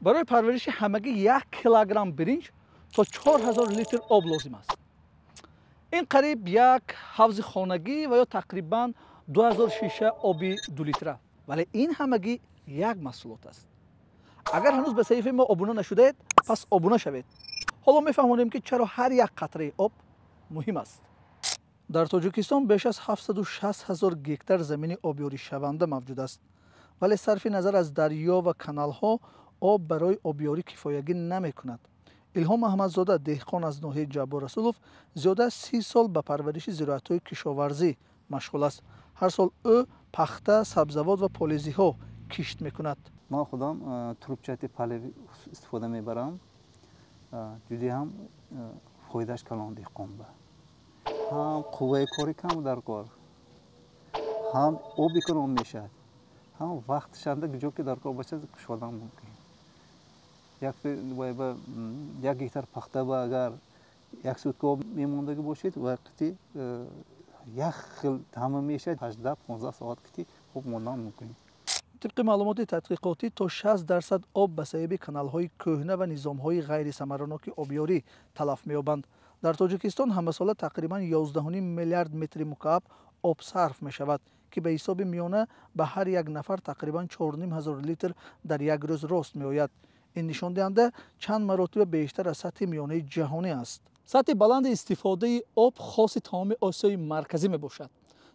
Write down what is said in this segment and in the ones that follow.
برای پرورش همگی 1 کیلوگرم برنج تا 4000 لیتر آب لازم است. این قریب یک حوض خانگی و یا تقریبا 2000 شیشه آبی 2 لیتره. ولی این همگی یک محصولات است. اگر هنوز به صفحه ما ابونه نشدید پس ابونه شوید. حالا میفهمونیم که چرا هر یک قطره آب مهم است. در تاجیکستان بیش از 760,000 گیکتار زمین آبیاری شونده موجود است. ولی صرف نظر از دریا و کانال ها آب برای آبیاری کفایگی نمی کند. الهام احمدزاده دهقان از ناحیه جبار رسولوف زیاده از 30 سال به پرورش زراعت‌های کشاورزی مشغول است. هر سال او پخته، سبزیجات و پالزی ها کشت میکند. ما خودم تروبچتی پالوی استفاده میبرم. جدی هم فایدهش کلان دهقان به. هم قوه کاری کم در کار. هم آبی کنم میشه. هم وقت شنده جو که در کار باشه شدن ممکن. یک گیتار پخته با اگر یک سوت آب میموندگی باشید وقتی یک خیل تمام میشه 18-15 ساعت کتی خوب موندن ممکن. طبق معلومات تحقیقاتی تا 60% آب به سبب کانال‌های کهنه و نظام‌های غیر ثمرناک آبیاری تلف می‌یابند. در تاجیکستان همه ساله تقریباً 11.5 میلیارد متر مکعب آب صرف می‌شود که به حساب میانه به هر یک نفر تقریباً 4,500 لیتر در یک روز راست می‌آید. این نشان دهنده چند مراتب بیشتر از سطح میانه جهانی است. سطح بلند استفاده آب خاص تمام آسیای مرکزی میباشد.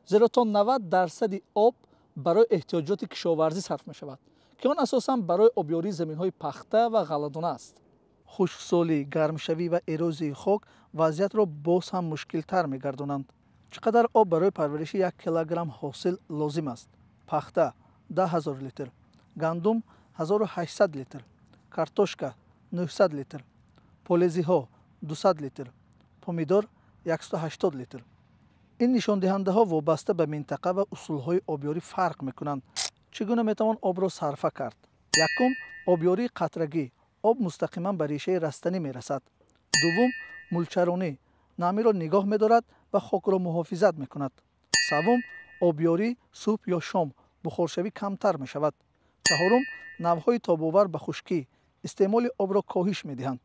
زیرا تا 90% آب برای احتیاجات کشاورزی صرف می شود که آن اساساً برای آبیاری زمین‌های پخته و غله‌دانه است. خشکسالی، گرمشوی و اروزی خاک وضعیت را باز هم مشکل‌تر می‌گردانند. چقدر آب برای پرورش 1 کیلوگرم حاصل لازم است؟ پخته 10,000 لیتر، گندم 1800 لیتر، کارتوشکا 900 لیتر، پالزی ها 200 لیتر، پومیدور 180 لیتر. این نشان دهنده ها وابسته به منطقه و اصول های آبیاری فرق میکنند. چگونه میتوان آب را صرفه کرد؟ یکم، آبیاری قطرگی. آب مستقیما به ریشه رستنی میرسد. دوم، ملچرانی. نمی را نگاه میدارد و خاک را محافظت میکند. سوم، آبیاری صبح یا شام. بخارشوی کمتر میشود. چهارم، نوهای تاب‌آور به خشکی. استعمال آب را کاهش میدهند.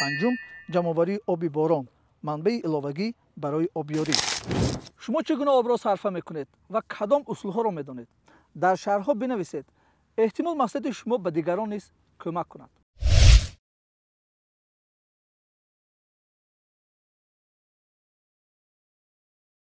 پنجم، جمع‌آوری آب باران. منبع علاوگی برای آبیاری. شما چگونه آب را صرفه میکنید و کدام اصولها را میدانید؟ در شرح‌ها بنویسید. احتمال مقصد شما به دیگران نیز کمک کند.